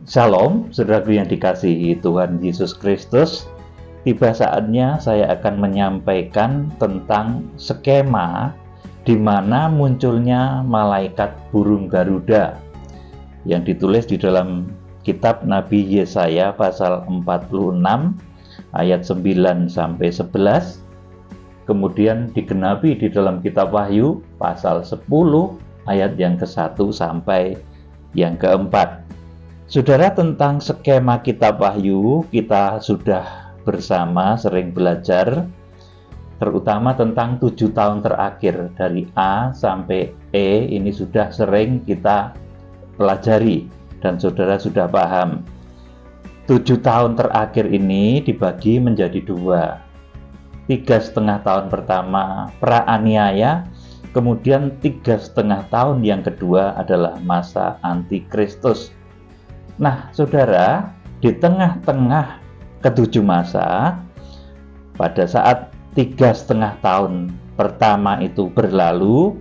Shalom, saudaraku yang dikasihi Tuhan Yesus Kristus. Tiba saatnya saya akan menyampaikan tentang skema di mana munculnya malaikat burung Garuda yang ditulis di dalam kitab Nabi Yesaya pasal 46 ayat 9 sampai 11. Kemudian digenapi di dalam kitab Wahyu pasal 10 ayat yang ke-1 sampai yang ke-4. Saudara, tentang skema kitab Wahyu kita sudah bersama sering belajar, terutama tentang 7 tahun terakhir dari A sampai E. Ini sudah sering kita pelajari dan saudara sudah paham. 7 tahun terakhir ini dibagi menjadi 2. 3,5 tahun pertama praaniaya, kemudian 3,5 tahun yang kedua adalah masa antikristus. Nah, saudara, di tengah-tengah ketujuh masa, pada saat 3,5 tahun pertama itu berlalu,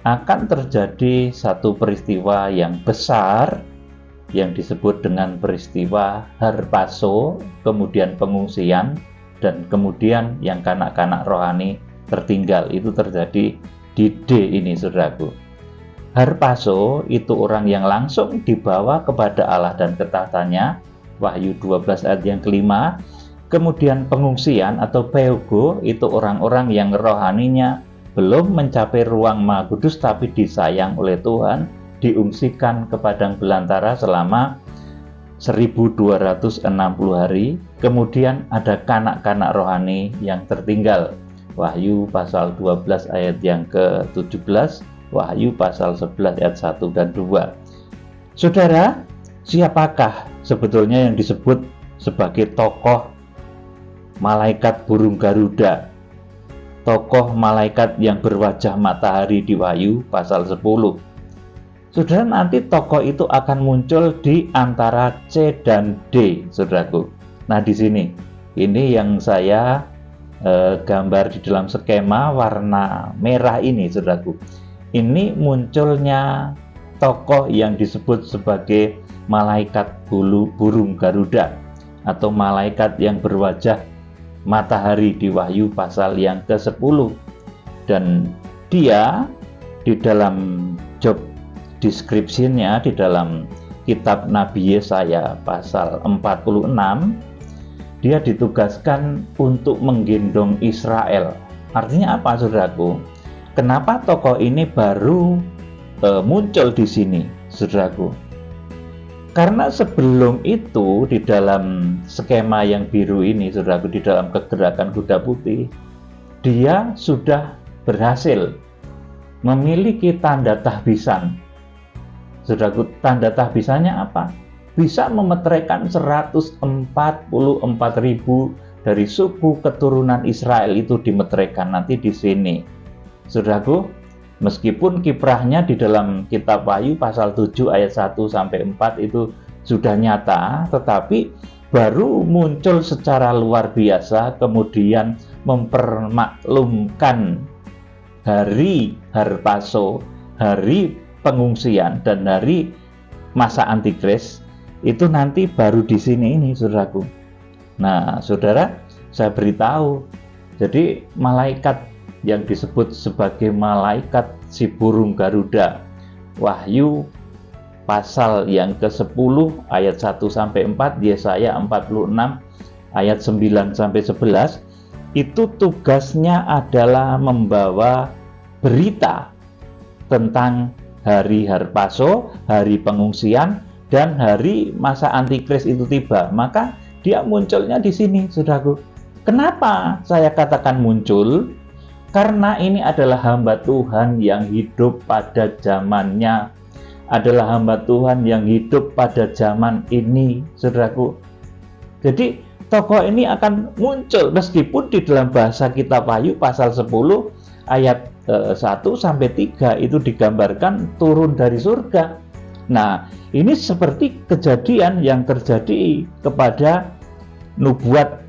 akan terjadi satu peristiwa yang besar yang disebut dengan peristiwa Harpazo, kemudian pengungsian, dan kemudian yang kanak-kanak rohani tertinggal. Itu terjadi di D ini, saudaraku. Harpazo itu orang yang langsung dibawa kepada Allah dan ketahatannya, Wahyu 12 ayat yang ke-5. Kemudian pengungsian atau Peugo itu orang-orang yang rohaninya belum mencapai ruang Maha Kudus tapi disayang oleh Tuhan, diungsikan ke padang belantara selama 1260 hari. Kemudian ada kanak-kanak rohani yang tertinggal, Wahyu pasal 12 ayat yang ke-17, Wahyu pasal 11 ayat 1 dan 2. Saudara, siapakah sebetulnya yang disebut sebagai tokoh malaikat burung Garuda? Tokoh malaikat yang berwajah matahari di Wahyu pasal 10. Saudara, nanti tokoh itu akan muncul di antara C dan D, saudaraku. Nah, di sini ini yang saya gambar di dalam skema warna merah ini, saudaraku. Ini munculnya tokoh yang disebut sebagai malaikat burung Garuda atau malaikat yang berwajah matahari di Wahyu pasal yang ke-10. Dan dia di dalam job description-nya di dalam kitab Nabi Yesaya pasal 46, dia ditugaskan untuk menggendong Israel. Artinya apa, saudaraku? Kenapa tokoh ini baru muncul di sini, saudaraku? Karena sebelum itu di dalam skema yang biru ini, saudaraku, di dalam kegerakan kuda putih, dia sudah berhasil memiliki tanda tahbisan. Saudaraku, tanda tahbisannya apa? Bisa memeteraikan 144.000 dari suku keturunan Israel itu dimeteraikan nanti di sini. Saudaraku, meskipun kiprahnya di dalam kitab Wahyu pasal 7 ayat 1 sampai 4 itu sudah nyata, tetapi baru muncul secara luar biasa kemudian mempermaklumkan hari Harpazo, hari pengungsian dan hari masa antikris itu nanti baru di sini ini, saudaraku. Nah, saudara, saya beritahu, jadi malaikat yang disebut sebagai malaikat si burung Garuda, Wahyu pasal yang ke-10 ayat 1 sampai 4, Yesaya 46 ayat 9 sampai 11, itu tugasnya adalah membawa berita tentang hari Harpazo, hari pengungsian, dan hari masa antikris itu tiba. Maka dia munculnya di sini, saudaraku. Kenapa saya katakan muncul? Karena ini adalah hamba Tuhan yang hidup pada zamannya, adalah hamba Tuhan yang hidup pada zaman ini, saudaraku. Jadi tokoh ini akan muncul meskipun di dalam bahasa kitab Wahyu pasal 10 ayat 1 sampai 3 itu digambarkan turun dari surga. Nah, ini seperti kejadian yang terjadi kepada nubuat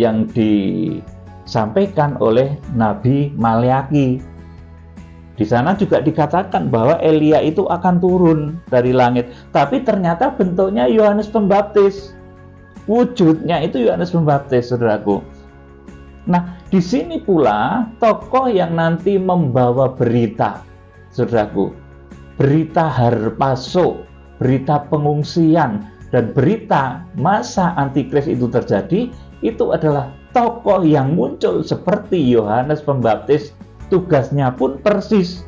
yang disampaikan oleh Nabi Maleaki. Di sana juga dikatakan bahwa Elia itu akan turun dari langit, tapi ternyata bentuknya Yohanes Pembaptis. Wujudnya itu Yohanes Pembaptis, saudaraku. Nah, di sini pula tokoh yang nanti membawa berita, saudaraku. Berita harpaso, berita pengungsian, dan berita masa antikris itu terjadi, itu adalah tokoh yang muncul seperti Yohanes Pembaptis. Tugasnya pun persis,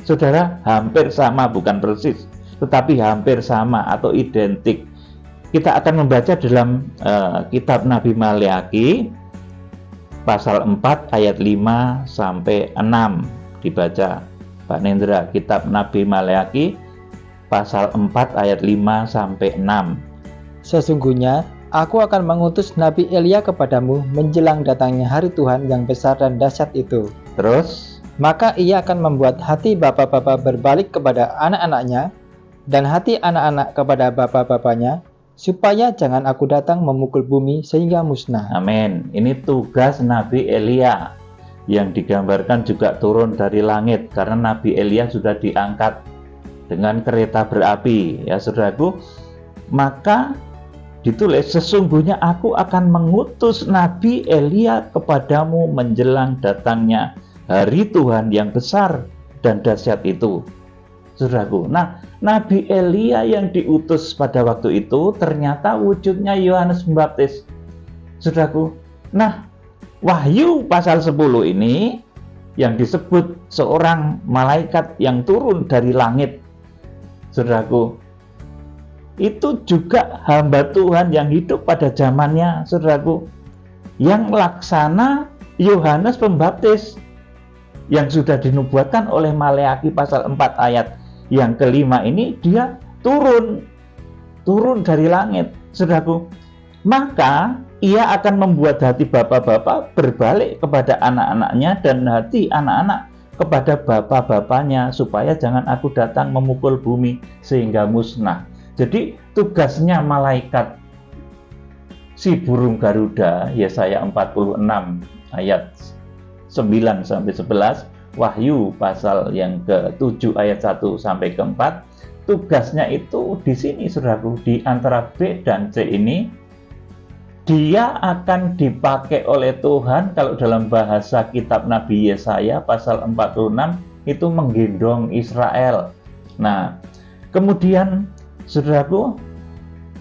saudara, hampir sama, bukan persis, tetapi hampir sama atau identik. Kita akan membaca dalam kitab Nabi Maleakhi pasal 4 ayat 5 sampai 6. Dibaca Pak Nendra, kitab Nabi Maleakhi pasal 4 ayat 5 sampai 6. Sesungguhnya aku akan mengutus Nabi Elia kepadamu menjelang datangnya hari Tuhan yang besar dan dahsyat itu. Terus, maka ia akan membuat hati bapak-bapak berbalik kepada anak-anaknya, dan hati anak-anak kepada bapak-bapaknya, supaya jangan aku datang memukul bumi sehingga musnah. amin. Ini tugas Nabi Elia yang digambarkan juga turun dari langit, karena Nabi Elia sudah diangkat dengan kereta berapi, ya saudaraku. Maka ditulis, sesungguhnya aku akan mengutus Nabi Elia kepadamu menjelang datangnya hari Tuhan yang besar dan dahsyat itu, saudaraku. Nah, Nabi Elia yang diutus pada waktu itu ternyata wujudnya Yohanes Pembaptis, saudaraku. Nah, Wahyu pasal 10 ini yang disebut seorang malaikat yang turun dari langit, saudaraku, itu juga hamba Tuhan yang hidup pada zamannya, saudaraku, yang laksana Yohanes Pembaptis yang sudah dinubuatkan oleh Maleakhi pasal 4 ayat yang kelima ini. Dia turun dari langit, saudaraku. Maka ia akan membuat hati bapak-bapak berbalik kepada anak-anaknya, dan hati anak-anak kepada bapak-bapaknya, supaya jangan aku datang memukul bumi sehingga musnah. Jadi tugasnya malaikat si burung Garuda, Yesaya 46 ayat 9 sampai 11, Wahyu pasal yang ke-7 ayat 1 sampai ke-4. Tugasnya itu di sini, saudaraku, di antara B dan C ini. Dia akan dipakai oleh Tuhan, kalau dalam bahasa kitab Nabi Yesaya pasal 46 itu menggendong Israel. Nah, kemudian saudaraku,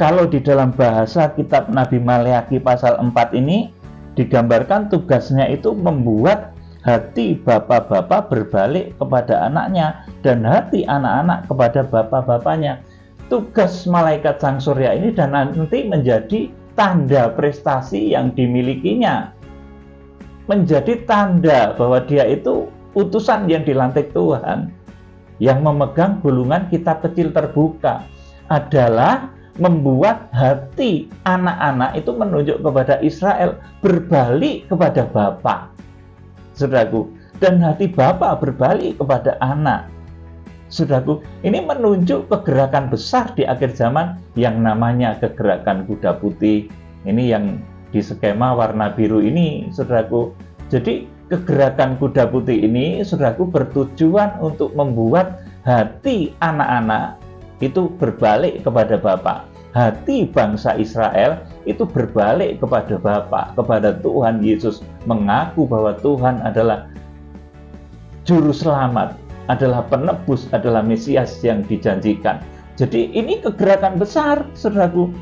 kalau di dalam bahasa kitab Nabi Maleakhi pasal 4 ini digambarkan tugasnya itu membuat hati bapak-bapak berbalik kepada anaknya, dan hati anak-anak kepada bapak-bapaknya. Tugas malaikat Sang Surya ini dan nanti menjadi tanda prestasi yang dimilikinya, menjadi tanda bahwa dia itu utusan yang dilantik Tuhan, yang memegang gulungan kitab kecil terbuka, adalah membuat hati anak-anak itu menunjuk kepada Israel, berbalik kepada Bapa, saudaraku, dan hati Bapa berbalik kepada anak. Saudaraku, ini menunjuk kegerakan besar di akhir zaman yang namanya kegerakan kuda putih. Ini yang di skema warna biru ini, saudaraku. Jadi kegerakan kuda putih ini, saudaraku, bertujuan untuk membuat hati anak-anak itu berbalik kepada Bapa. Hati bangsa Israel itu berbalik kepada Bapa, kepada Tuhan Yesus, mengaku bahwa Tuhan adalah juru selamat, adalah penebus, adalah Mesias yang dijanjikan. Jadi ini kegerakan besar, saudaraku.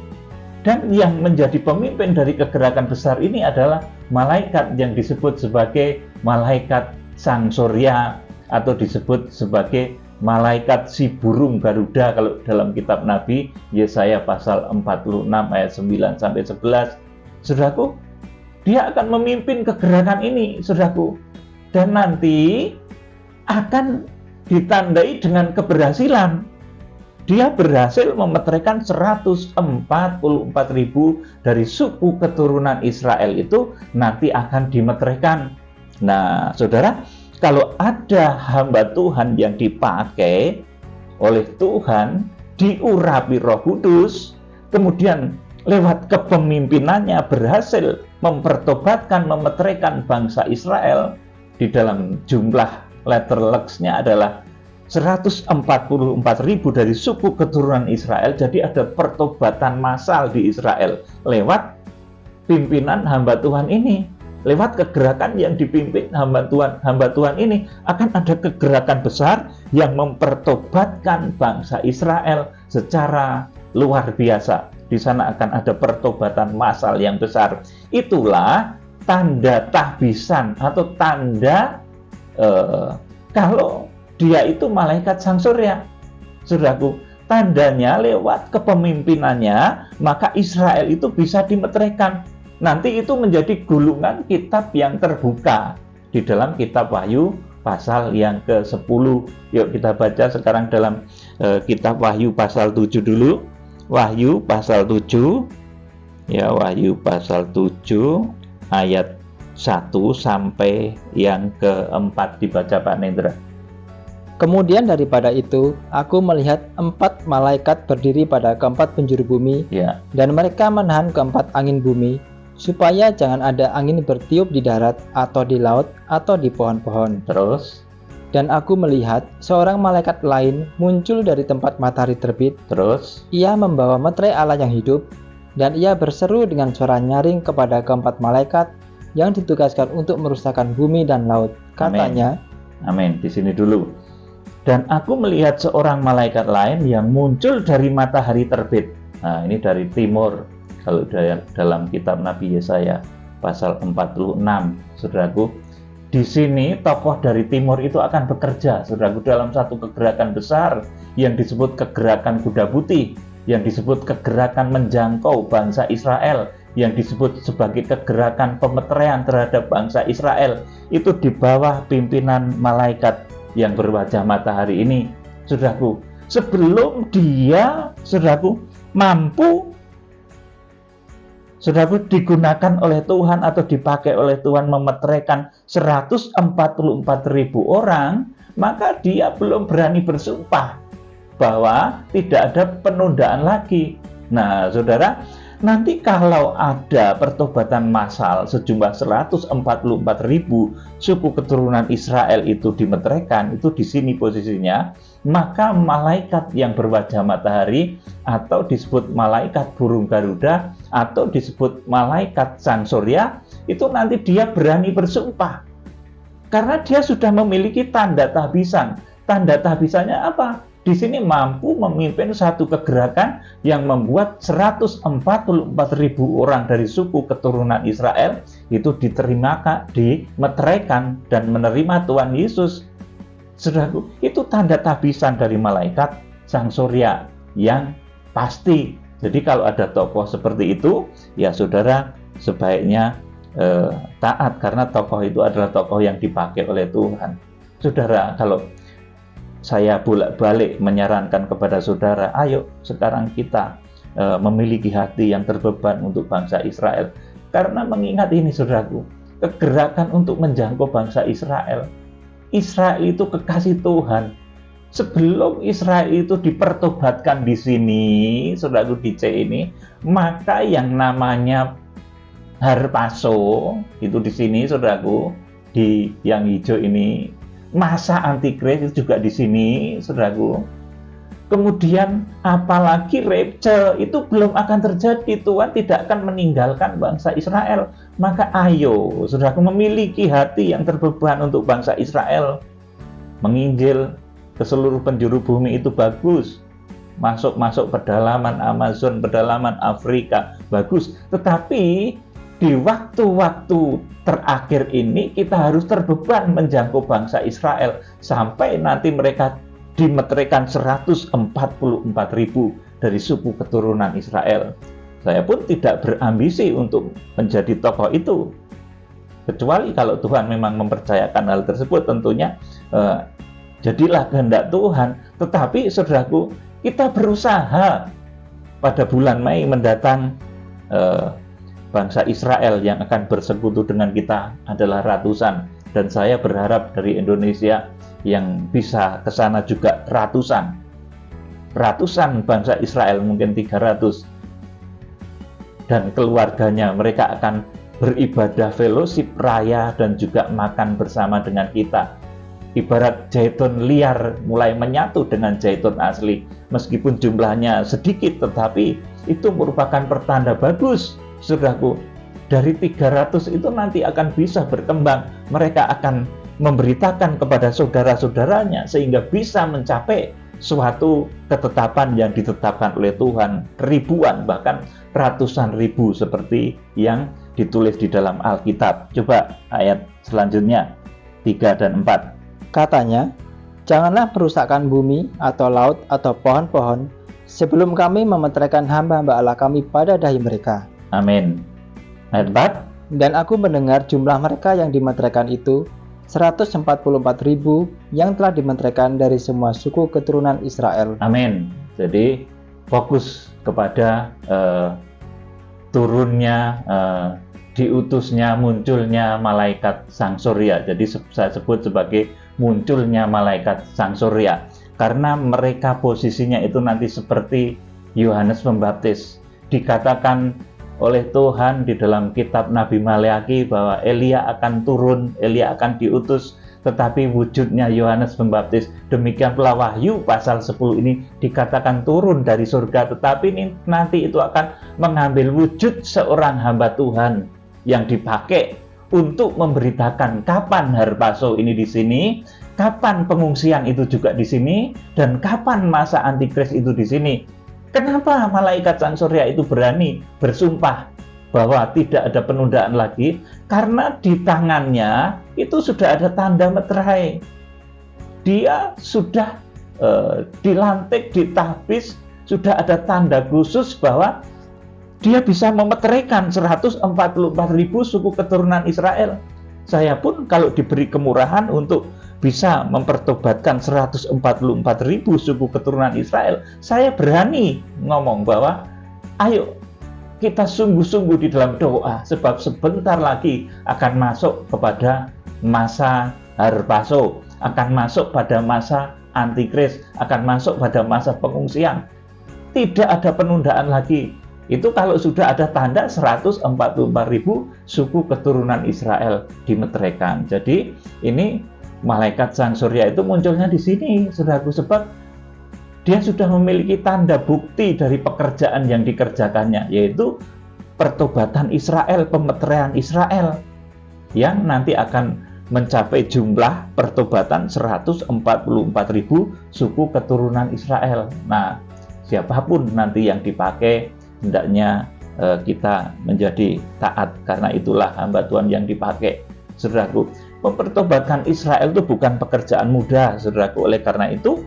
Dan yang menjadi pemimpin dari kegerakan besar ini adalah malaikat yang disebut sebagai malaikat Sang Surya, atau disebut sebagai malaikat si burung Garuda kalau dalam kitab Nabi Yesaya pasal 46 ayat 9 sampai 11. Saudaraku, dia akan memimpin kegerakan ini, saudaraku. Dan nanti akan ditandai dengan keberhasilan. Dia berhasil memeteraikan 144.000 dari suku keturunan Israel itu nanti akan dimeteraikan. Nah, saudara, kalau ada hamba Tuhan yang dipakai oleh Tuhan, diurapi Roh Kudus, kemudian lewat kepemimpinannya berhasil mempertobatkan, memeteraikan bangsa Israel di dalam jumlah letter Lux-nya adalah 144.000 dari suku keturunan Israel. Jadi ada pertobatan massal di Israel lewat pimpinan hamba Tuhan ini. Lewat kegerakan yang dipimpin hamba Tuhan ini akan ada kegerakan besar yang mempertobatkan bangsa Israel secara luar biasa. Di sana akan ada pertobatan massal yang besar. Itulah tanda tahbisan atau tanda kalau dia itu malaikat sang surya. Saudaraku, tandanya lewat kepemimpinannya, maka Israel itu bisa dimeteraikan. Nanti itu menjadi gulungan kitab yang terbuka di dalam kitab Wahyu pasal yang ke-10. Yuk kita baca sekarang dalam kitab Wahyu pasal 7 dulu. Wahyu pasal 7. Ya, Wahyu pasal 7 ayat 1 sampai yang ke-4 dibaca Pak Nendra. Kemudian daripada itu, aku melihat 4 malaikat berdiri pada keempat penjuru bumi, Ya, dan mereka menahan keempat angin bumi, supaya jangan ada angin bertiup di darat, atau di laut, atau di pohon-pohon. terus Dan aku melihat seorang malaikat lain muncul dari tempat matahari terbit. Ia membawa meterai Allah yang hidup, dan ia berseru dengan suara nyaring kepada keempat malaikat yang ditugaskan untuk merusakkan bumi dan laut. Katanya, Amin. Di sini dulu. Dan aku melihat seorang malaikat lain yang muncul dari matahari terbit. Nah, ini dari timur. Kalau dalam kitab Nabi Yesaya pasal 46, saudaraku, di sini tokoh dari timur itu akan bekerja, saudaraku, dalam satu kegerakan besar yang disebut kegerakan kuda putih, yang disebut kegerakan menjangkau bangsa Israel, yang disebut sebagai kegerakan pemeteraian terhadap bangsa Israel. Itu di bawah pimpinan malaikat yang berwajah matahari ini, saudaraku. Sebelum dia, saudaraku, mampu, saudaraku, digunakan oleh Tuhan atau dipakai oleh Tuhan memeteraikan 144.000 orang, maka dia belum berani bersumpah bahwa tidak ada penundaan lagi. Nah, saudara, nanti kalau ada pertobatan massal sejumlah 144.000 suku keturunan Israel itu dimeteraikan, itu di sini posisinya, maka malaikat yang berwajah matahari atau disebut malaikat burung Garuda atau disebut malaikat sang surya, itu nanti dia berani bersumpah karena dia sudah memiliki tanda tahbisan. Tanda tahbisannya apa? Di sini mampu memimpin satu kegerakan yang membuat 144.000 orang dari suku keturunan Israel itu dimeteraikan dan menerima Tuhan Yesus. Saudaraku, itu tanda tahbisan dari malaikat sang surya yang pasti. Jadi kalau ada tokoh seperti itu, ya saudara sebaiknya taat, karena tokoh itu adalah tokoh yang dipakai oleh Tuhan. Saudara, kalau saya bolak-balik menyarankan kepada saudara, ayo sekarang kita memiliki hati yang terbeban untuk bangsa Israel. Karena mengingat ini, saudaraku, kegerakan untuk menjangkau bangsa Israel. Israel itu kekasih Tuhan. Sebelum Israel itu dipertobatkan di sini, saudaraku, di C ini, maka yang namanya Harpaso itu di sini, saudaraku, di yang hijau ini, masa antikris itu juga di sini, saudaraku. Kemudian apalagi rapture itu belum akan terjadi. Tuhan tidak akan meninggalkan bangsa Israel. Maka ayo, saudaraku, memiliki hati yang terbeban untuk bangsa Israel. Menginjil ke seluruh penjuru bumi itu bagus. Masuk pedalaman Amazon, pedalaman Afrika, bagus. Tetapi di waktu-waktu terakhir ini kita harus terbeban menjangkau bangsa Israel sampai nanti mereka dimeteraikan 144.000 dari suku keturunan Israel. Saya pun tidak berambisi untuk menjadi tokoh itu, kecuali kalau Tuhan memang mempercayakan hal tersebut, tentunya jadilah kehendak Tuhan. Tetapi saudaraku, kita berusaha pada bulan Mei mendatang, bangsa Israel yang akan bersekutu dengan kita adalah ratusan, dan saya berharap dari Indonesia yang bisa ke sana juga ratusan bangsa Israel, mungkin 300, dan keluarganya. Mereka akan beribadah fellowship raya dan juga makan bersama dengan kita. ibarat zaitun liar mulai menyatu dengan zaitun asli. Meskipun jumlahnya sedikit, tetapi itu merupakan pertanda bagus, saudaraku. Dari 300 itu nanti akan bisa berkembang. Mereka akan memberitakan kepada saudara-saudaranya sehingga bisa mencapai suatu ketetapan yang ditetapkan oleh Tuhan. Ribuan, bahkan ratusan ribu seperti yang ditulis di dalam Alkitab. Coba ayat selanjutnya, 3 dan 4. Katanya, janganlah merusakkan bumi atau laut atau pohon-pohon sebelum kami memeteraikan hamba-hamba Allah kami pada dahi mereka. Amin. Ayat 4. Dan aku mendengar jumlah mereka yang dimeteraikan itu 144.000 yang telah dimeteraikan dari semua suku keturunan Israel. Amin. Jadi fokus kepada turunnya, diutusnya, munculnya malaikat Sang Surya. Jadi saya sebut sebagai munculnya malaikat Sang Surya, karena mereka posisinya itu nanti seperti Yohanes Pembaptis. Dikatakan oleh Tuhan di dalam kitab Nabi Maleaki bahwa Elia akan turun, Elia akan diutus, tetapi wujudnya Yohanes Pembaptis. Demikian pula Wahyu pasal 10 ini dikatakan turun dari surga, tetapi ini nanti itu akan mengambil wujud seorang hamba Tuhan yang dipakai untuk memberitakan kapan harpazo ini di sini, kapan pengungsian itu juga di sini, dan kapan masa antikris itu di sini. Kenapa malaikat Sang Surya itu berani bersumpah bahwa tidak ada penundaan lagi? Karena di tangannya itu sudah ada tanda meterai. Dia sudah dilantik, ditahbis, sudah ada tanda khusus bahwa dia bisa memeteraikan 144.000 suku keturunan Israel. Saya pun kalau diberi kemurahan untuk bisa mempertobatkan 144.000 suku keturunan Israel, saya berani ngomong bahwa ayo kita sungguh-sungguh di dalam doa, sebab sebentar lagi akan masuk kepada masa harpazo, akan masuk pada masa antikris, akan masuk pada masa pengungsian. Tidak ada penundaan lagi. Itu kalau sudah ada tanda 144.000 suku keturunan Israel dimeteraikan. Jadi ini malaikat Sang Surya itu munculnya di sini, saudaraku, sebab dia sudah memiliki tanda bukti dari pekerjaan yang dikerjakannya, yaitu pertobatan Israel, pemeteraian Israel, yang nanti akan mencapai jumlah pertobatan 144.000 suku keturunan Israel. Nah, siapapun nanti yang dipakai, hendaknya kita menjadi taat, karena itulah hamba Tuhan yang dipakai, saudaraku. Mempertobatkan Israel itu bukan pekerjaan mudah, saudaraku. Oleh karena itu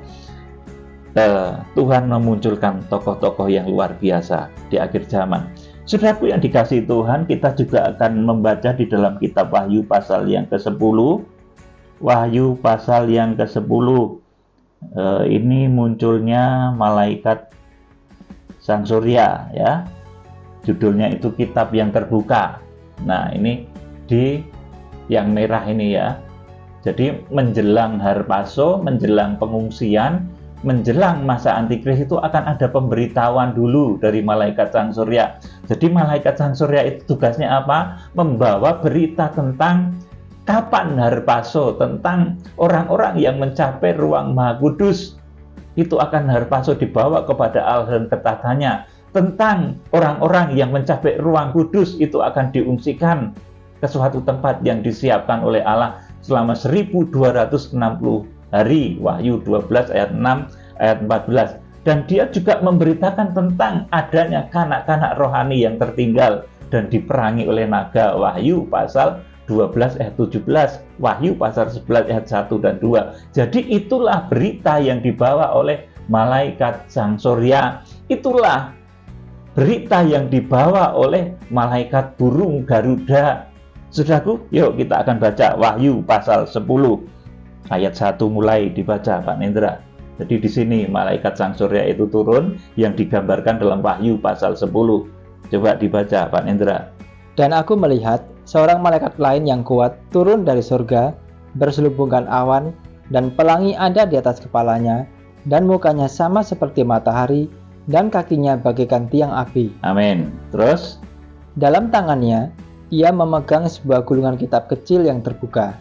Tuhan memunculkan tokoh-tokoh yang luar biasa di akhir zaman. Saudaraku yang dikasihi Tuhan, kita juga akan membaca di dalam kitab Wahyu pasal yang ke-10. Wahyu pasal yang ke-10. Ini munculnya malaikat Sang Surya, ya. Judulnya itu kitab yang terbuka. Nah, ini di yang merah ini ya. Jadi menjelang harpazo, menjelang pengungsian, menjelang masa antikris itu akan ada pemberitahuan dulu dari malaikat Sang Surya. Jadi malaikat Sang Surya itu tugasnya apa? Membawa berita tentang kapan harpazo, tentang orang-orang yang mencapai ruang Maha Kudus. Itu akan harpazo dibawa kepada Allah dan ketatannya. Tentang orang-orang yang mencapai ruang kudus, itu akan diungsikan ke suatu tempat yang disiapkan oleh Allah selama 1260 hari. Wahyu 12 ayat 6 ayat 14. Dan dia juga memberitakan tentang adanya kanak-kanak rohani yang tertinggal dan diperangi oleh naga. Wahyu pasal 12 ayat 17, Wahyu pasal 11 ayat 1 dan 2. Jadi itulah berita yang dibawa oleh malaikat Sang Surya. Itulah berita yang dibawa oleh malaikat burung Garuda. Saudaraku, yuk kita akan baca Wahyu pasal 10 ayat 1 mulai dibaca, Pak Nendra. Jadi di sini malaikat Sang Surya itu turun yang digambarkan dalam Wahyu pasal 10. Coba dibaca, Pak Nendra. Dan aku melihat seorang malaikat lain yang kuat turun dari surga, berselubungkan awan, dan pelangi ada di atas kepalanya, dan mukanya sama seperti matahari, dan kakinya bagaikan tiang api. Amin. Terus? Dalam tangannya, ia memegang sebuah gulungan kitab kecil yang terbuka.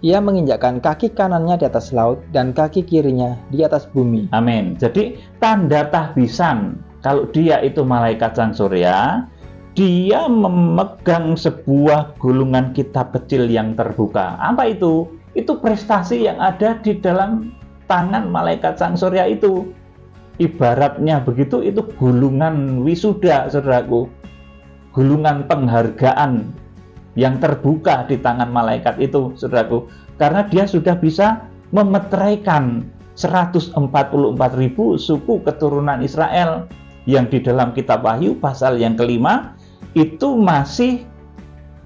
Ia menginjakkan kaki kanannya di atas laut dan kaki kirinya di atas bumi. Amin. Jadi tanda tahbisan kalau dia itu malaikat sang surya, dia memegang sebuah gulungan kitab kecil yang terbuka. Apa itu? Itu prestasi yang ada di dalam tangan malaikat sang surya itu. Ibaratnya begitu, itu gulungan wisuda, saudaraku. Gulungan penghargaan yang terbuka di tangan malaikat itu, saudaraku. Karena dia sudah bisa memeteraikan 144.000 suku keturunan Israel yang di dalam kitab Wahyu pasal yang kelima itu masih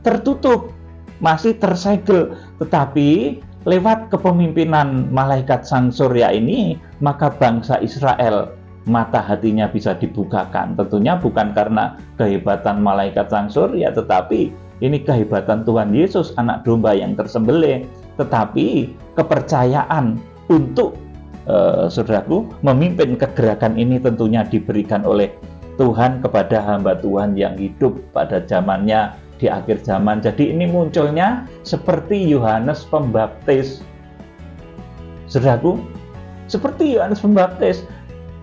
tertutup, masih tersegel. Tetapi lewat kepemimpinan malaikat sang surya ini, maka bangsa Israel mata hatinya bisa dibukakan. Tentunya bukan karena kehebatan malaikat sang surya, tetapi ini kehebatan Tuhan Yesus, anak domba yang tersembelih. Tetapi kepercayaan untuk saudaraku memimpin kegerakan ini tentunya diberikan oleh Tuhan kepada hamba Tuhan yang hidup pada zamannya di akhir zaman. Jadi ini munculnya seperti Yohanes Pembaptis, saudaraku, seperti Yohanes Pembaptis.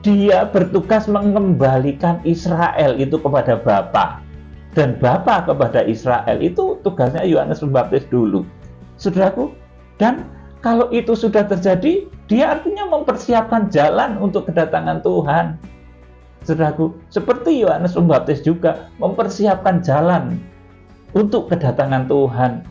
Dia bertugas mengembalikan Israel itu kepada Bapa, dan Bapa kepada Israel. Itu tugasnya Yohanes Pembaptis dulu, saudaraku. Dan kalau itu sudah terjadi, dia artinya mempersiapkan jalan untuk kedatangan Tuhan, saudaraku. Seperti Yohanes Pembaptis juga mempersiapkan jalan untuk kedatangan Tuhan.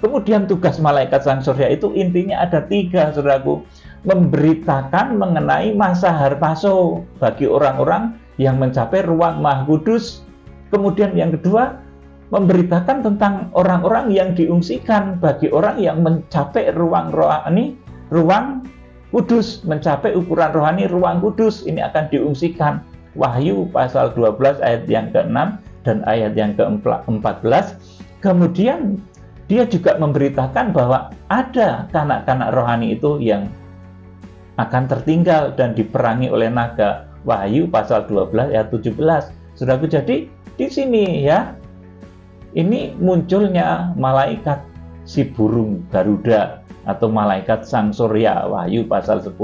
Kemudian tugas malaikat sang surya itu intinya ada 3, saudaraku. Memberitakan mengenai masa harpaso bagi orang-orang yang mencapai ruang Maha Kudus. Kemudian yang kedua, memberitakan tentang orang-orang yang diungsikan bagi orang yang mencapai ruang rohani, ruang kudus, mencapai ukuran rohani ruang kudus. Ini akan diungsikan. Wahyu pasal 12 ayat yang ke-6 dan ayat yang ke-14. Kemudian dia juga memberitakan bahwa ada kanak-kanak rohani itu yang akan tertinggal dan diperangi oleh naga. Wahyu pasal 12 ayat 17. Saudaraku, jadi di sini ya, ini munculnya malaikat si burung Garuda atau malaikat sang surya. Wahyu pasal 10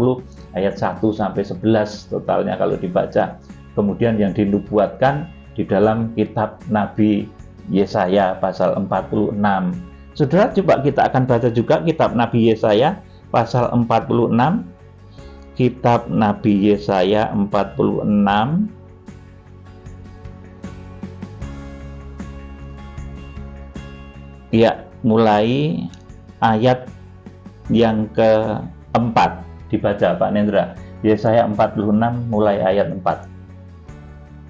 ayat 1 sampai 11 totalnya kalau dibaca. Kemudian yang dinubuatkan di dalam kitab Nabi Yesaya pasal 46. Saudara, coba kita akan baca juga kitab Nabi Yesaya pasal 46. Kitab Nabi Yesaya 46. Ya, mulai ayat yang ke-4 dibaca Pak Nendra. Yesaya 46 mulai ayat 4.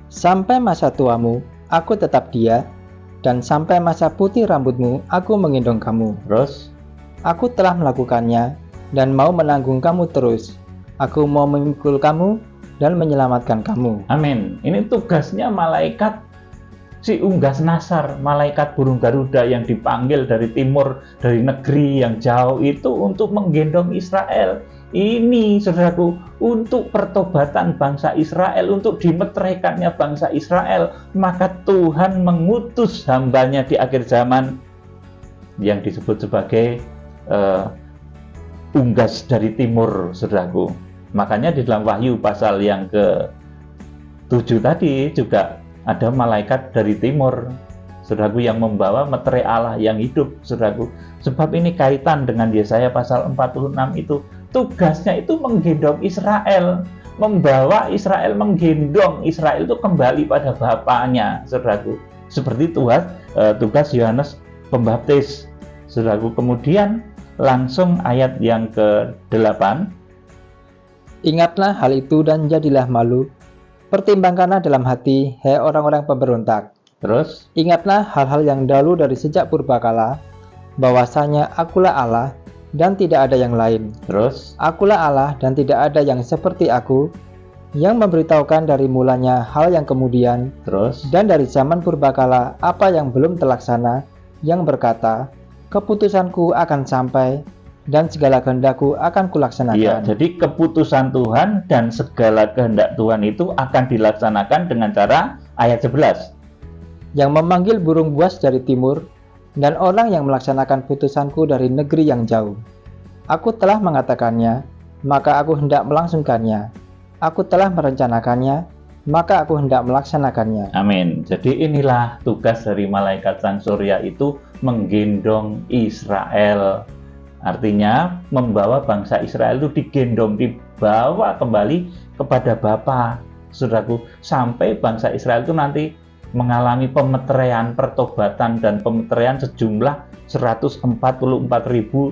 Sampai masa tuamu, aku tetap dia, dan sampai masa putih rambutmu, aku menggendong kamu. Terus, aku telah melakukannya, dan mau menanggung kamu terus. Aku mau memikul kamu, dan menyelamatkan kamu. Amin. Ini tugasnya malaikat si unggas nasar, malaikat burung Garuda yang dipanggil dari timur, dari negeri yang jauh itu untuk menggendong Israel. Ini, saudaraku, untuk pertobatan bangsa Israel, untuk dimeteraikannya bangsa Israel. Maka Tuhan mengutus hambanya di akhir zaman yang disebut sebagai unggas dari timur, saudaraku. Makanya di dalam Wahyu pasal yang ke-7 tadi juga ada malaikat dari timur, saudaraku, yang membawa meterai Allah yang hidup, saudaraku. Sebab ini kaitan dengan Yesaya pasal 46 itu. Tugasnya itu menggendong Israel, membawa Israel, menggendong Israel itu kembali pada bapaknya, saudaraku. Seperti tugas Yohanes Pembaptis, saudaraku. Kemudian langsung ayat yang ke-8. Ingatlah hal itu dan jadilah malu. Pertimbangkanlah dalam hati, hai orang-orang pemberontak. Terus, ingatlah hal-hal yang dahulu dari sejak purbakala, bahwasanya akulah Allah dan tidak ada yang lain. Terus, akulah Allah dan tidak ada yang seperti aku, yang memberitahukan dari mulanya hal yang kemudian, terus, dan dari zaman purbakala apa yang belum terlaksana, yang berkata, keputusanku akan sampai, dan segala kehendakku akan kulaksanakan. Iya, jadi keputusan Tuhan dan segala kehendak Tuhan itu akan dilaksanakan dengan cara ayat 11. Yang memanggil burung buas dari timur, dan orang yang melaksanakan putusanku dari negeri yang jauh. Aku telah mengatakannya, maka aku hendak melangsungkannya. Aku telah merencanakannya, maka aku hendak melaksanakannya. Amin. Jadi inilah tugas dari malaikat Sang Surya itu menggendong Israel. Artinya membawa bangsa Israel itu digendong, dibawa kembali kepada Bapa, saudaraku, sampai bangsa Israel itu nanti mengalami pemeteraian, pertobatan dan pemeteraian sejumlah 144.000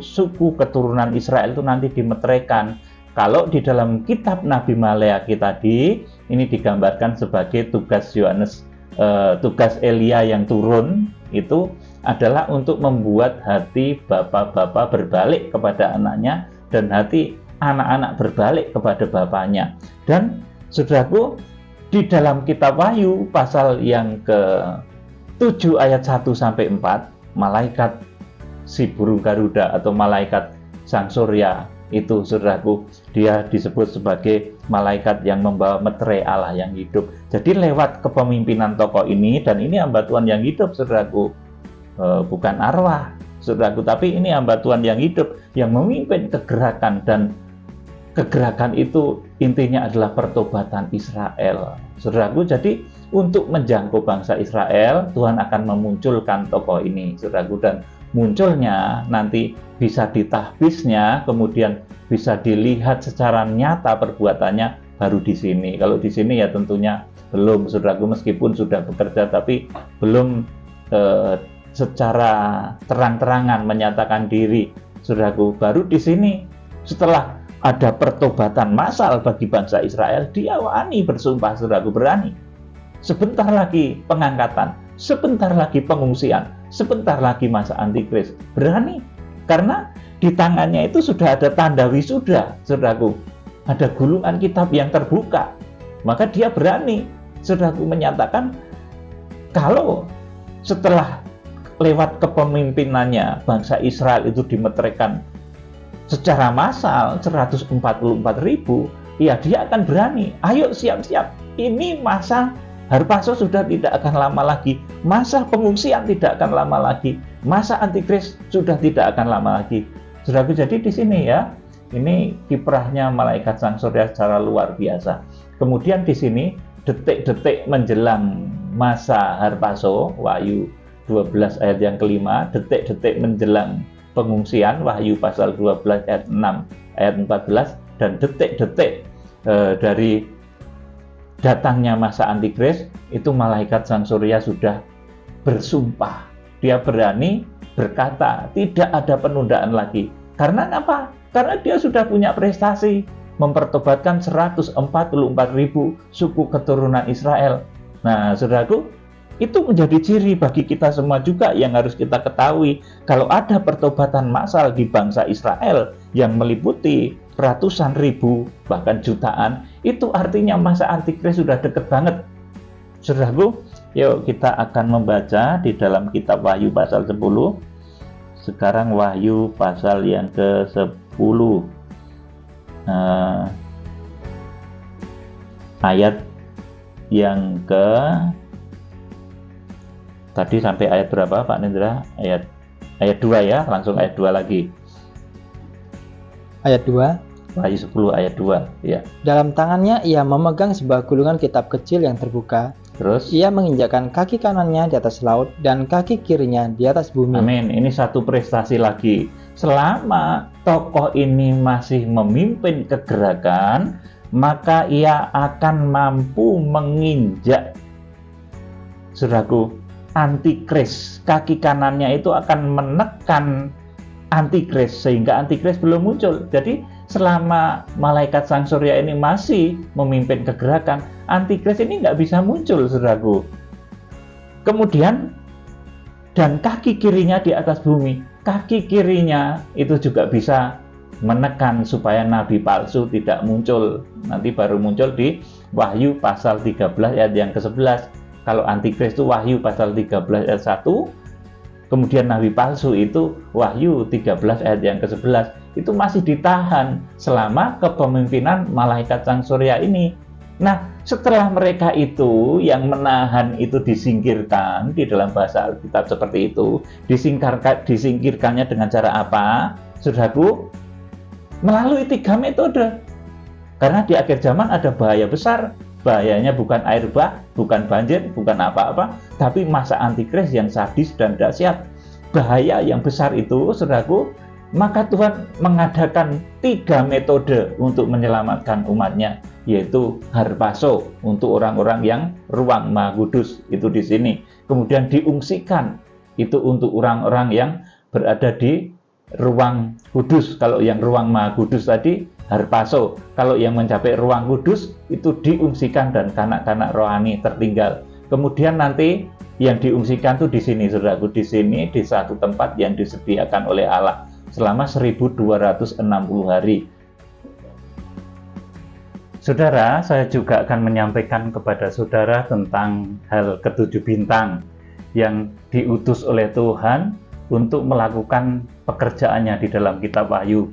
suku keturunan Israel itu nanti dimeteraikan. Kalau di dalam kitab Nabi Maleakhi tadi ini digambarkan sebagai tugas tugas Elia yang turun itu adalah untuk membuat hati bapak-bapak berbalik kepada anaknya dan hati anak-anak berbalik kepada bapaknya. Dan saudaraku, di dalam kitab Wahyu pasal yang ke-7 ayat 1 sampai 4, malaikat si burung Garuda atau malaikat Sang Surya itu, saudaraku, dia disebut sebagai malaikat yang membawa meterai Allah yang hidup. Jadi lewat kepemimpinan tokoh ini, dan ini hamba Tuhan yang hidup, saudaraku, bukan arwah, saudaraku, tapi ini hamba Tuhan yang hidup yang memimpin kegerakan, dan kegerakan itu intinya adalah pertobatan Israel, saudaraku. Jadi untuk menjangkau bangsa Israel, Tuhan akan memunculkan tokoh ini, saudaraku, dan munculnya nanti bisa ditahbisnya, kemudian bisa dilihat secara nyata perbuatannya baru di sini. Kalau di sini ya tentunya belum, saudaraku, meskipun sudah bekerja tapi belum secara terang-terangan menyatakan diri, saudaraku. Baru di sini setelah ada pertobatan massal bagi bangsa Israel, dia wani bersumpah, saudaraku, berani. Sebentar lagi pengangkatan, sebentar lagi pengungsian, sebentar lagi masa antikris, berani. Karena di tangannya itu sudah ada tanda wisuda, saudaraku. Ada gulungan kitab yang terbuka. Maka dia berani, saudaraku, menyatakan kalau setelah lewat kepemimpinannya bangsa Israel itu dimeteraikan secara massal 144.000, ya dia akan berani. Ayo siap-siap, ini masa Harpaso sudah tidak akan lama lagi, masa pengungsian tidak akan lama lagi, masa antikris sudah tidak akan lama lagi. Saudaraku, jadi di sini ya, ini kiprahnya malaikat Sang Surya secara luar biasa. Kemudian di sini detik-detik menjelang masa Harpaso, Wahyu 12 ayat yang kelima, detik-detik menjelang pengungsian, Wahyu pasal 12 ayat 6 ayat 14, dan detik-detik dari datangnya masa antikris, itu malaikat Sang Surya sudah bersumpah. Dia berani berkata, tidak ada penundaan lagi. Karena apa? Karena dia sudah punya prestasi mempertobatkan 144.000 suku keturunan Israel. Nah, saudaraku, itu menjadi ciri bagi kita semua juga yang harus kita ketahui. Kalau ada pertobatan massal di bangsa Israel yang meliputi ratusan ribu, bahkan jutaan, itu artinya masa antikris sudah dekat banget. Saudaraku, yuk kita akan membaca di dalam kitab Wahyu pasal 10. Sekarang Wahyu pasal yang ke-10. Ayat yang ke tadi sampai ayat berapa, Pak Nindra? Ayat 2 ya, langsung ayat 2 lagi. Ayat 2. Wahyu 10 ayat 2 ya. Dalam tangannya ia memegang sebuah gulungan kitab kecil yang terbuka. Terus ia menginjakkan kaki kanannya di atas laut dan kaki kirinya di atas bumi. Amin. Ini satu prestasi lagi. Selama tokoh ini masih memimpin kegerakan, maka ia akan mampu menginjak, saudaraku, antikris. Kaki kanannya itu akan menekan antikris sehingga antikris belum muncul. Jadi selama malaikat Sang Surya ini masih memimpin kegerakan, antikris ini nggak bisa muncul, saudaraku. Kemudian dan kaki kirinya di atas bumi, kaki kirinya itu juga bisa menekan supaya nabi palsu tidak muncul. Nanti baru muncul di Wahyu pasal 13 ayat yang ke-11. Kalau antikris itu Wahyu pasal 13 ayat 1, kemudian nabi palsu itu Wahyu 13 ayat yang ke-11. Itu masih ditahan selama kepemimpinan malaikat Sang Surya ini. Nah, setelah mereka itu yang menahan itu disingkirkan, di dalam bahasa Alkitab seperti itu, disingkirkannya dengan cara apa? Saudaraku, melalui 3 metode. Karena di akhir zaman ada bahaya besar. Bahayanya bukan air bah, bukan banjir, bukan apa-apa, tapi masa antikris yang sadis dan dahsyat. Bahaya yang besar itu, saudaraku, maka Tuhan mengadakan 3 metode untuk menyelamatkan umatnya, yaitu harpazo untuk orang-orang yang ruang Maha Kudus itu di sini. Kemudian diungsikan itu untuk orang-orang yang berada di ruang kudus. Kalau yang ruang Maha Kudus tadi harpazo, kalau yang mencapai ruang kudus itu diungsikan dan kanak-kanak rohani tertinggal. Kemudian nanti yang diungsikan tuh di sini, saudaraku, di sini di satu tempat yang disediakan oleh Allah selama 1260 hari. Saudara, saya juga akan menyampaikan kepada saudara tentang hal ke-7 bintang yang diutus oleh Tuhan untuk melakukan pekerjaannya di dalam kitab Wahyu.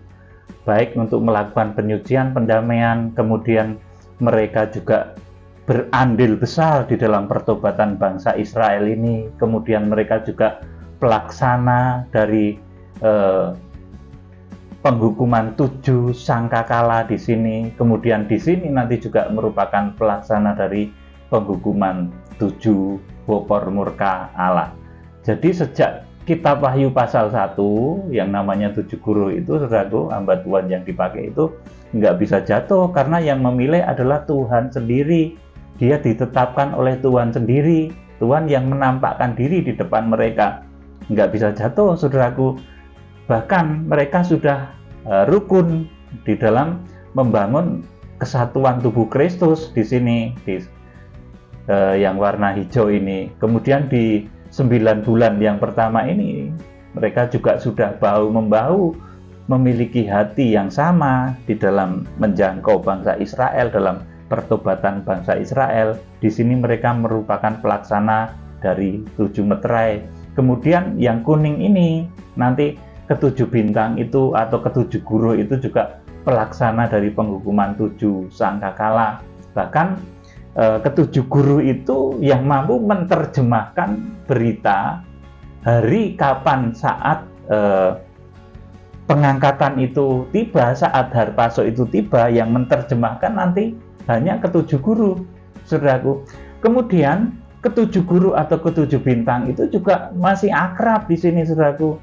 Baik untuk melakukan penyucian, pendamaian, kemudian mereka juga berandil besar di dalam pertobatan bangsa Israel ini. Kemudian mereka juga pelaksana dari penghukuman 7 sangkakala di sini. Kemudian di sini nanti juga merupakan pelaksana dari penghukuman 7 bopor murka Allah. Jadi sejak kitab Wahyu pasal 1 yang namanya 7 guru itu, saudaraku, hamba Tuhan yang dipakai itu nggak bisa jatuh karena yang memilih adalah Tuhan sendiri. Dia ditetapkan oleh Tuhan sendiri. Tuhan yang menampakkan diri di depan mereka. Nggak bisa jatuh, saudaraku. Bahkan mereka sudah rukun di dalam membangun kesatuan tubuh Kristus di sini, yang warna hijau ini. Kemudian di 9 bulan yang pertama ini, mereka juga sudah bahu-membahu, memiliki hati yang sama di dalam menjangkau bangsa Israel, dalam pertobatan bangsa Israel. Di sini mereka merupakan pelaksana dari 7 meterai. Kemudian yang kuning ini nanti ke-7 bintang itu atau ke-7 guru itu juga pelaksana dari penghukuman 7 sangkakala. Bahkan ke-7 guru itu yang mampu menerjemahkan berita hari kapan saat pengangkatan itu tiba, saat harpazo itu tiba, yang menerjemahkan nanti hanya ke-7 guru, saudaraku. Kemudian ke-7 guru atau ke-7 bintang itu juga masih akrab di sini, saudaraku.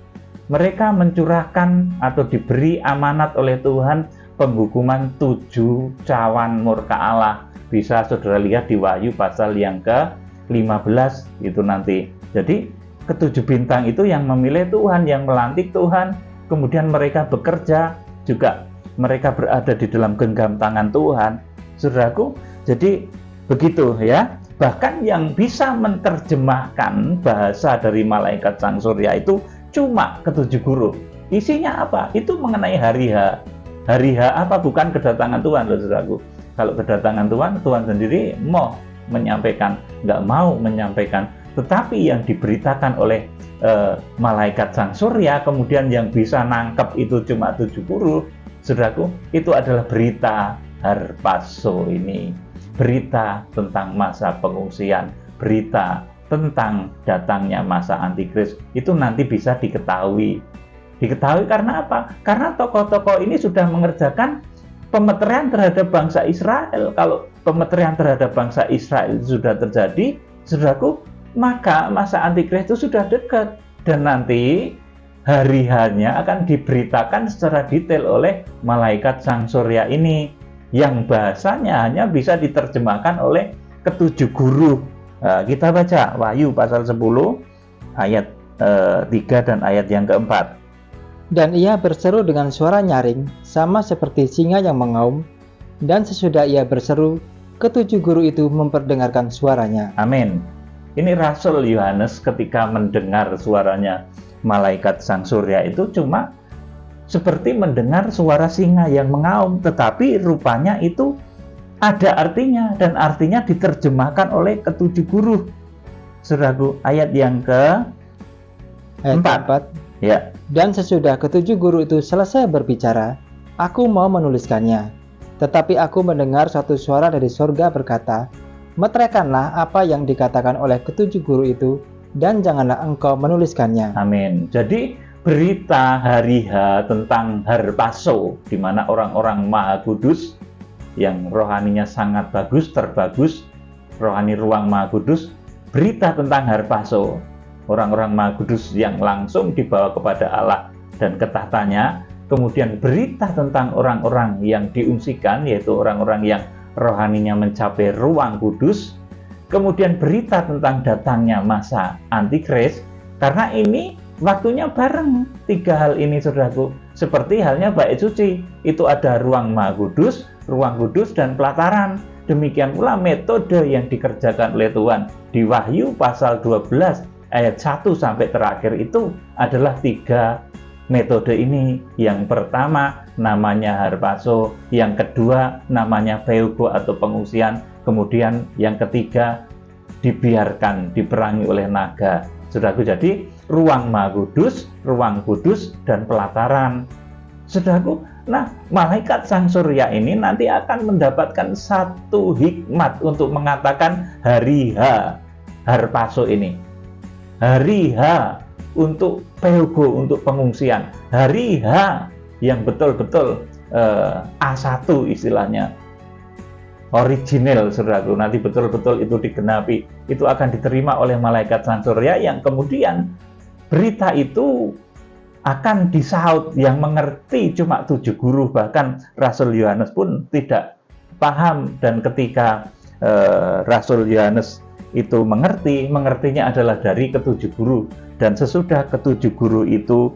Mereka mencurahkan atau diberi amanat oleh Tuhan penghukuman 7 cawan murka Allah. Bisa saudara lihat di Wahyu pasal yang ke-15 itu nanti. Jadi ke-7 bintang itu yang memilih Tuhan, yang melantik Tuhan. Kemudian mereka bekerja juga, mereka berada di dalam genggam tangan Tuhan, saudaraku. Jadi begitu ya. Bahkan yang bisa menerjemahkan bahasa dari malaikat sang surya itu cuma ke-7 guru. Isinya apa? Itu mengenai hari H. Hari H apa? Bukan kedatangan Tuhan, loh, saudaraku. Kalau kedatangan Tuhan, Tuhan sendiri mau menyampaikan, nggak mau menyampaikan. Tetapi yang diberitakan oleh malaikat sang surya, kemudian yang bisa nangkep itu cuma 7 guru, saudaraku, itu adalah berita harpazo ini. Berita tentang masa pengungsian, berita tentang datangnya masa antikris, itu nanti bisa diketahui. Diketahui karena apa? Karena tokoh-tokoh ini sudah mengerjakan pemeterian terhadap bangsa Israel. Kalau pemeterian terhadap bangsa Israel sudah terjadi, saudaraku, maka masa antikris itu sudah dekat. Dan nanti hari-harinya akan diberitakan secara detail oleh malaikat sang surya ini, yang bahasanya hanya bisa diterjemahkan oleh ke-7 guru. Kita baca Wahyu pasal 10 ayat 3 dan ayat yang keempat. Dan ia berseru dengan suara nyaring, sama seperti singa yang mengaum, dan sesudah ia berseru, ke-7 guru itu memperdengarkan suaranya. Amin. Ini Rasul Yohanes ketika mendengar suaranya malaikat sang surya itu cuma seperti mendengar suara singa yang mengaum, tetapi rupanya itu ada artinya, dan artinya diterjemahkan oleh ke-7 guru. Saudaraku, ayat yang ke-4. Ya. Dan sesudah ke-7 guru itu selesai berbicara, aku mau menuliskannya. Tetapi aku mendengar suatu suara dari sorga berkata, "Meteraikanlah apa yang dikatakan oleh ketujuh guru itu, dan janganlah engkau menuliskannya." Amin. Jadi berita hari H tentang Harpaso, di mana orang-orang Maha Kudus yang rohaninya sangat bagus, terbagus, rohani ruang Maha Kudus, berita tentang Harpaso, orang-orang Maha Kudus yang langsung dibawa kepada Allah dan ke tahtanya. Kemudian berita tentang orang-orang yang diungsikan, yaitu orang-orang yang rohaninya mencapai ruang kudus. Kemudian berita tentang datangnya masa antikris, karena ini waktunya bareng. Tiga hal ini, saudaraku, seperti halnya bait suci, itu ada ruang Maha Kudus, ruang kudus, dan pelataran. Demikian pula metode yang dikerjakan oleh Tuhan di Wahyu pasal 12 ayat 1 sampai terakhir itu adalah tiga metode ini. Yang pertama namanya Harpaso, yang kedua namanya Peugo atau pengungsian, kemudian yang ketiga dibiarkan diperangi oleh naga. Saudaraku, jadi ruang Maha Kudus, ruang kudus, dan pelataran. Saudaraku, nah malaikat Sang Surya ini nanti akan mendapatkan satu hikmat untuk mengatakan hari H Harpaso ini, hari H untuk Peugo, untuk pengungsian, hari H yang betul-betul A1 istilahnya, original, saudaraku, nanti betul-betul itu digenapi, itu akan diterima oleh malaikat Sang Surya, yang kemudian berita itu akan disaut. Yang mengerti cuma 7 guru, bahkan Rasul Yohanes pun tidak paham. Dan ketika Rasul Yohanes itu mengertinya adalah dari ketujuh guru. Dan sesudah ketujuh guru itu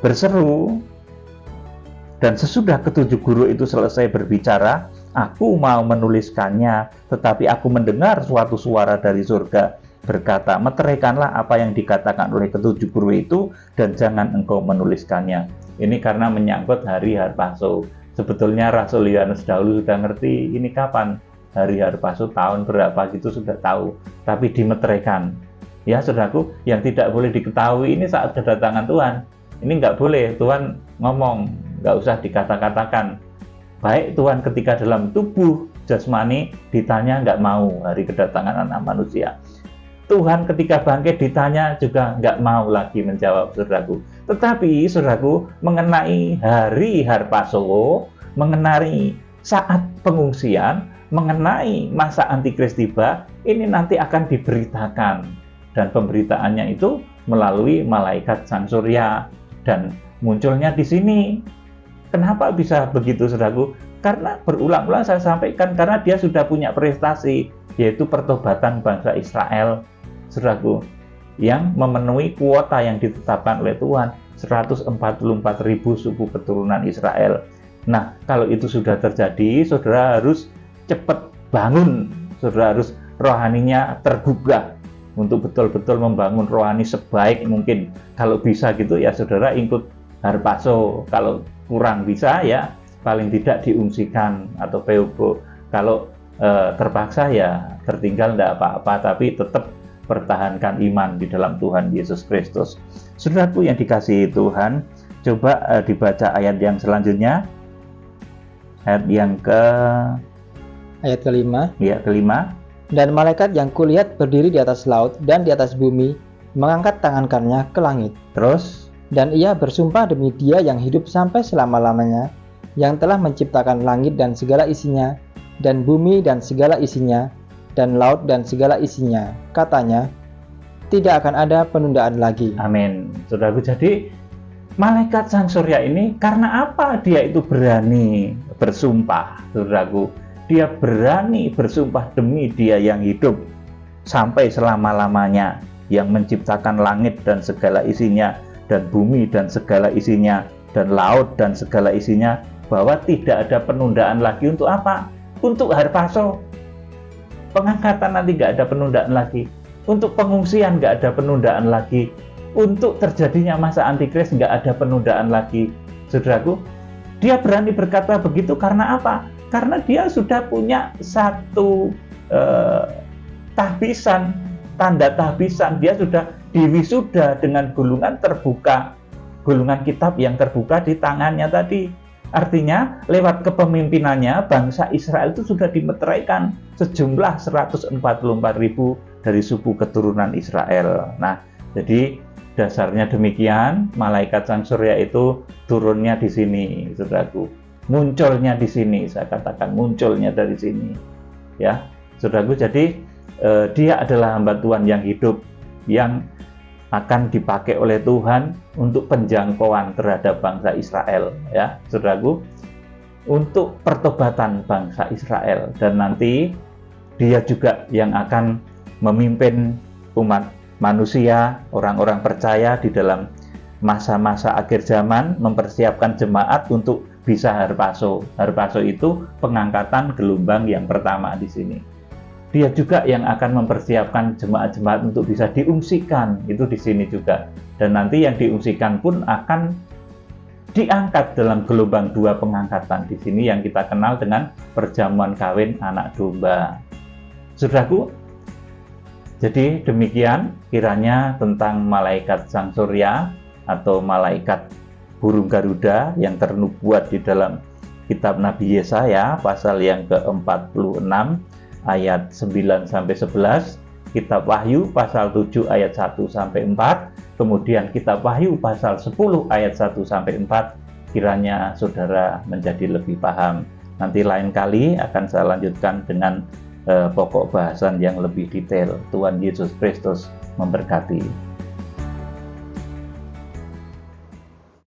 berseru, dan sesudah ketujuh guru itu selesai berbicara, aku mau menuliskannya, tetapi aku mendengar suatu suara dari surga berkata, meteraikanlah apa yang dikatakan oleh ketujuh guru itu, dan jangan engkau menuliskannya. Ini karena menyangkut hari Harpaso. Sebetulnya Rasul Yohanes dahulu sudah ngerti ini kapan hari Harpaso, tahun berapa gitu sudah tahu, tapi dimeteraikan. Ya saudaraku, yang tidak boleh diketahui ini saat kedatangan Tuhan. Ini nggak boleh, Tuhan ngomong, nggak usah dikata-katakan. Baik Tuhan ketika dalam tubuh jasmani ditanya nggak mau hari kedatangan anak manusia. Tuhan ketika bangkit ditanya juga nggak mau lagi menjawab, saudaraku. Tetapi saudaraku, mengenai hari Harpaso, mengenai saat pengungsian, mengenai masa antikris tiba, ini nanti akan diberitakan. Dan pemberitaannya itu melalui malaikat Sang Surya, dan munculnya di sini. Kenapa bisa begitu, saudaraku? Karena berulang-ulang saya sampaikan, karena dia sudah punya prestasi, yaitu pertobatan bangsa Israel, saudaraku, yang memenuhi kuota yang ditetapkan oleh Tuhan, 144.000 suku keturunan Israel. Nah, kalau itu sudah terjadi, saudara harus cepat bangun, saudara harus rohaninya tergugah untuk betul-betul membangun rohani sebaik mungkin. Kalau bisa gitu ya saudara ikut Harpaso, kalau kurang bisa ya paling tidak diungsikan atau Peugo. Kalau terpaksa ya tertinggal tidak apa-apa, tapi tetap pertahankan iman di dalam Tuhan Yesus Kristus. Saudaraku yang dikasihi Tuhan, coba dibaca ayat yang selanjutnya, ayat yang kelima. Ya, kelima. Dan malaikat yang kulihat berdiri di atas laut dan di atas bumi, mengangkat tangan kanannya ke langit. Terus? Dan ia bersumpah demi Dia yang hidup sampai selama-lamanya, yang telah menciptakan langit dan segala isinya, dan bumi dan segala isinya, dan laut dan segala isinya. Katanya, tidak akan ada penundaan lagi. Amin. Saudaraku, jadi malaikat Sang Surya ini karena apa dia itu berani bersumpah, saudaraku? Dia berani bersumpah demi Dia yang hidup sampai selama-lamanya, yang menciptakan langit dan segala isinya, dan bumi dan segala isinya, dan laut dan segala isinya, bahwa tidak ada penundaan lagi. Untuk apa? Untuk Harpaso, pengangkatan nanti nggak ada penundaan lagi. Untuk pengungsian nggak ada penundaan lagi. Untuk terjadinya masa antikris nggak ada penundaan lagi. Saudaraku, dia berani berkata begitu karena apa? Karena dia sudah punya satu tahbisan, tanda tahbisan. Dia sudah diwisuda dengan gulungan terbuka, gulungan kitab yang terbuka di tangannya tadi. Artinya lewat kepemimpinannya bangsa Israel itu sudah dimeteraikan sejumlah 144.000 dari suku keturunan Israel. Nah, jadi dasarnya demikian, malaikat sang surya itu turunnya di sini, saudaraku. Munculnya di sini, saya katakan munculnya dari sini. Ya, saudaraku, jadi dia adalah hamba Tuhan yang hidup, yang akan dipakai oleh Tuhan untuk penjangkauan terhadap bangsa Israel, ya, saudaraku, untuk pertobatan bangsa Israel. Dan nanti dia juga yang akan memimpin umat manusia, orang-orang percaya di dalam masa-masa akhir zaman, mempersiapkan jemaat untuk bisa harpaso. Harpaso itu pengangkatan gelombang yang pertama di sini. Dia juga yang akan mempersiapkan jemaat-jemaat untuk bisa diungsikan, itu di sini juga. Dan nanti yang diungsikan pun akan diangkat dalam gelombang 2 pengangkatan di sini yang kita kenal dengan perjamuan kawin anak domba. Saudaraku, jadi demikian kiranya tentang malaikat sang surya atau malaikat burung Garuda yang ternubuat di dalam kitab Nabi Yesaya pasal yang ke-46 ayat 9-11, kitab Wahyu pasal 7 ayat 1-4, kemudian kitab Wahyu pasal 10 ayat 1-4, kiranya saudara menjadi lebih paham. Nanti lain kali akan saya lanjutkan dengan pokok bahasan yang lebih detail. Tuhan Yesus Kristus memberkati.